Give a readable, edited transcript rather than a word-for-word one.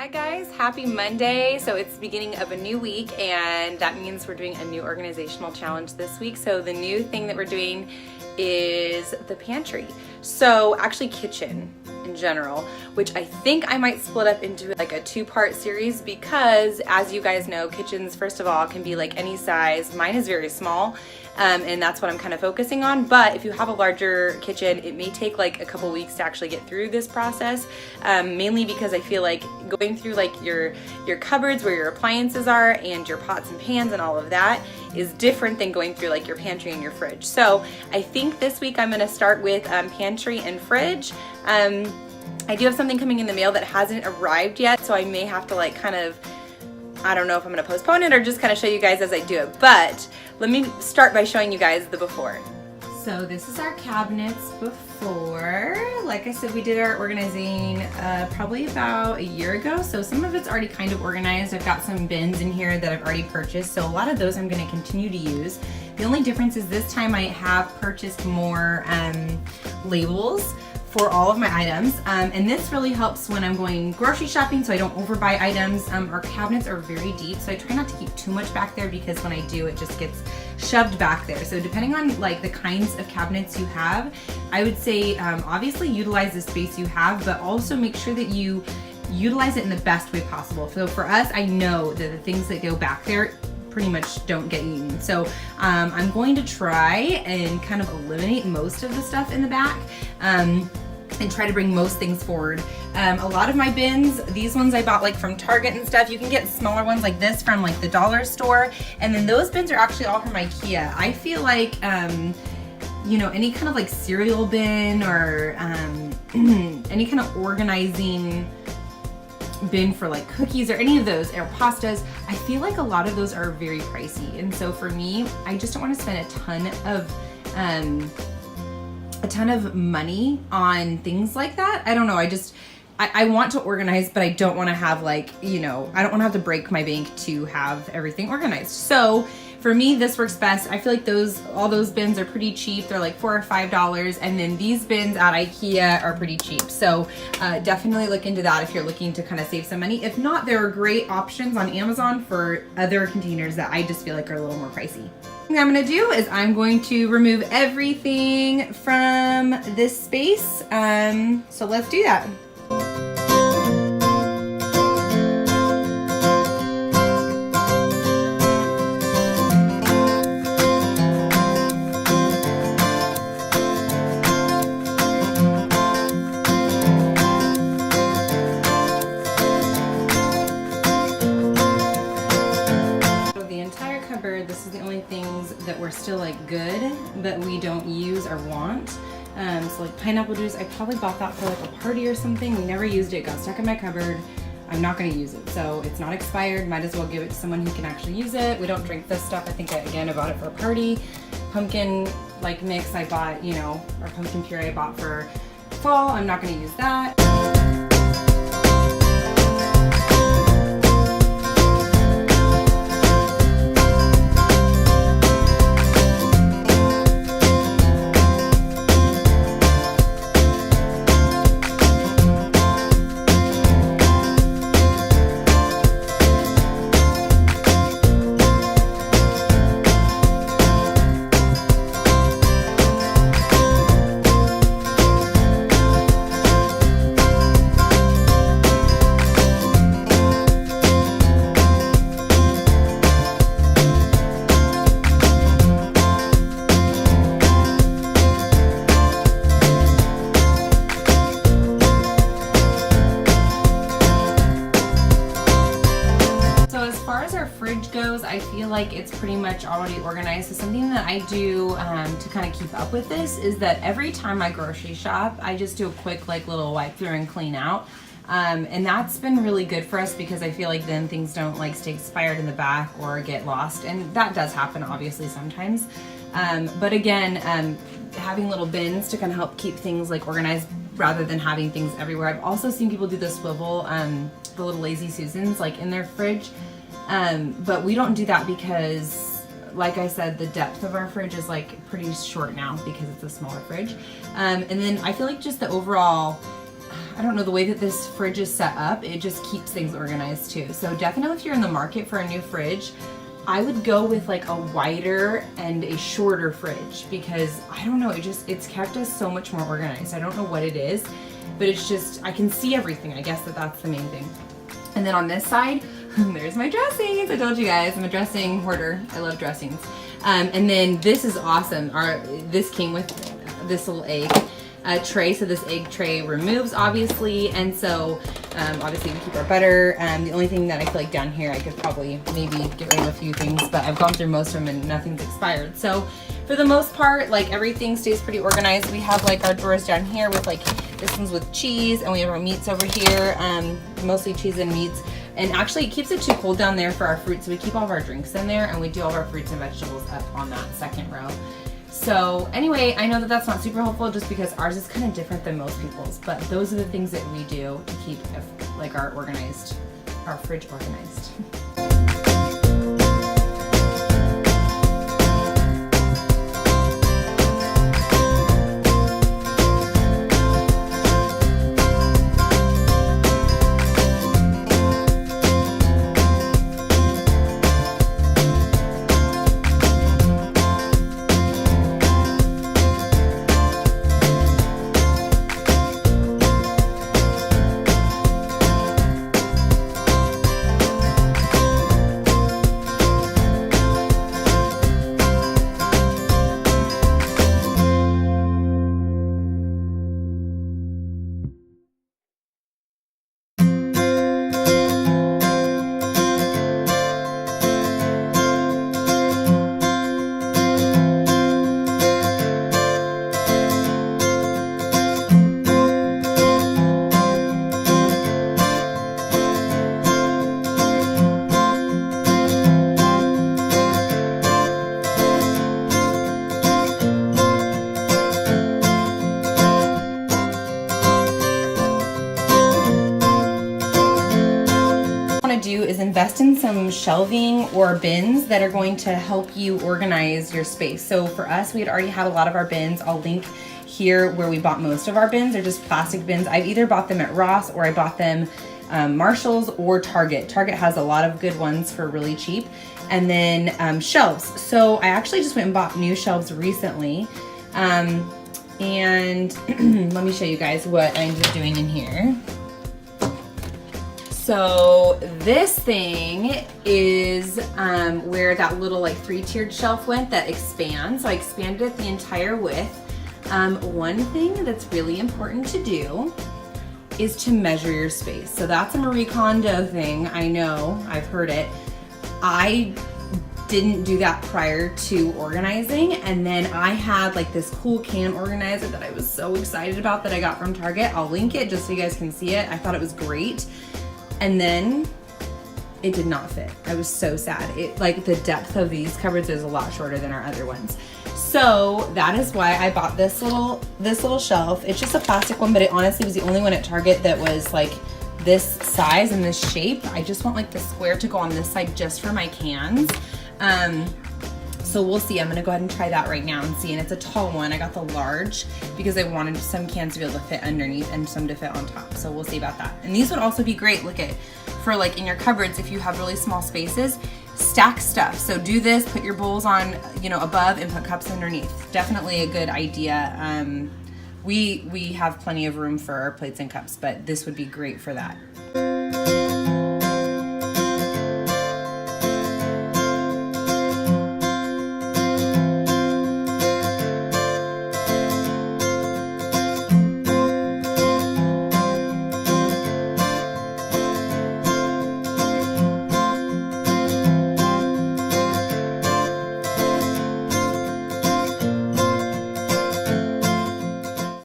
Hi guys, happy Monday. So it's the beginning of a new week and that means we're doing a new organizational challenge this week. So the new thing that we're doing is the pantry. So actually kitchen in general, which I think I might split up into like a two-part series because as you guys know, kitchens first of all can be like any size. Mine is very small and that's what I'm kind of focusing on. But if you have a larger kitchen, it may take like a couple weeks to actually get through this process, mainly because I feel like going through like your cupboards where your appliances are and your pots and pans and all of that is different than going through like your pantry and your fridge. So I think this week I'm going to start with pantry and fridge. I do have something coming in the mail that hasn't arrived yet, so I may have to like kind of, I don't know if I'm going to postpone it or just kind of show you guys as I do it. But let me start by showing you guys the before. So this is our cabinets before. Like I said, we did our organizing probably about a year ago. So some of it's already kind of organized. I've got some bins in here that I've already purchased. So a lot of those I'm going to continue to use. The only difference is this time I have purchased more labels for all of my items, and this really helps when I'm going grocery shopping so I don't overbuy items. Our cabinets are very deep, so I try not to keep too much back there because when I do, it just gets shoved back there. So depending on like the kinds of cabinets you have, I would say obviously utilize the space you have, but also make sure that you utilize it in the best way possible. So for us, I know that the things that go back there pretty much don't get eaten. So I'm going to try and kind of eliminate most of the stuff in the back and try to bring most things forward. A lot of my bins, these ones I bought like from Target and stuff. You can get smaller ones like this from like the dollar store. And then those bins are actually all from IKEA. I feel like, you know, any kind of like cereal bin or any kind of organizing bin for like cookies or any of those or pastas, I feel like a lot of those are very pricey. And so for me, I just don't want to spend a ton of money on things like that. I don't know. I want to organize, but I don't want to have like, you know, I don't want to have to break my bank to have everything organized. So for me, this works best. I feel like all those bins are pretty cheap. They're like $4 or $5, and then these bins at IKEA are pretty cheap. So definitely look into that if you're looking to kind of save some money. If not, there are great options on Amazon for other containers that I just feel like are a little more pricey. What I'm going to do is I'm going to remove everything from this space. So let's do that. This is the only things that were still like good that we don't use or want. So like pineapple juice, I probably bought that for like a party or something. We never used it, got stuck in my cupboard. I'm not going to use it. So it's not expired. Might as well give it to someone who can actually use it. We don't drink this stuff. I think I bought it for a party. Pumpkin like mix I bought, you know, or pumpkin puree I bought for fall. I'm not going to use that. Goes, I feel like it's pretty much already organized. So something that I do to kind of keep up with this is that every time I grocery shop, I just do a quick like little wipe through and clean out. And that's been really good for us because I feel like then things don't like stay expired in the back or get lost. And that does happen obviously sometimes. But again, having little bins to kind of help keep things like organized rather than having things everywhere. I've also seen people do the swivel, the little Lazy Susans like in their fridge. But we don't do that because, like I said, the depth of our fridge is like pretty short now because it's a smaller fridge. And then I feel like just the overall, I don't know, the way that this fridge is set up, it just keeps things organized too. So definitely if you're in the market for a new fridge, I would go with like a wider and a shorter fridge, because I don't know, it's kept us so much more organized. I don't know what it is, but it's just, I can see everything. I guess that's the main thing. And then on this side, there's my dressings. I told you guys, I'm a dressing hoarder. I love dressings. And then this is awesome. This came with this little egg tray. So this egg tray removes, obviously. And so obviously we keep our butter. The only thing that I feel like down here, I could probably maybe get rid of a few things, but I've gone through most of them and nothing's expired. So for the most part, like everything stays pretty organized. We have like our drawers down here with like, this one's with cheese, and we have our meats over here, mostly cheese and meats. And actually it keeps it too cold down there for our fruit, so we keep all of our drinks in there, and we do all of our fruits and vegetables up on that second row. So anyway, I know that that's not super helpful just because ours is kind of different than most people's, but those are the things that we do to keep like our fridge organized. Do is invest in some shelving or bins that are going to help you organize your space. So for us, we had already had a lot of our bins. I'll link here where we bought most of our bins. They're just plastic bins. I've either bought them at Ross or I bought them Marshalls or Target. Target has a lot of good ones for really cheap. And then shelves. So I actually just went and bought new shelves recently. And let me show you guys what I ended up doing in here. So this thing is where that little like 3-tiered shelf went that expands. So I expanded it the entire width. One thing that's really important to do is to measure your space. So that's a Marie Kondo thing. I know, I've heard it. I didn't do that prior to organizing, and then I had like this cool can organizer that I was so excited about that I got from Target. I'll link it just so you guys can see it. I thought it was great. And then it did not fit. I was so sad. Like the depth of these cupboards is a lot shorter than our other ones. So that is why I bought this little shelf. It's just a plastic one, but it honestly was the only one at Target that was like this size and this shape. I just want like the square to go on this side just for my cans. So we'll see. I'm gonna go ahead and try that right now and see. And it's a tall one. I got the large because I wanted some cans to be able to fit underneath and some to fit on top. So we'll see about that. And these would also be great, look at, for like in your cupboards, if you have really small spaces, stack stuff. So do this, put your bowls on, above and put cups underneath. Definitely a good idea. We have plenty of room for our plates and cups, but this would be great for that.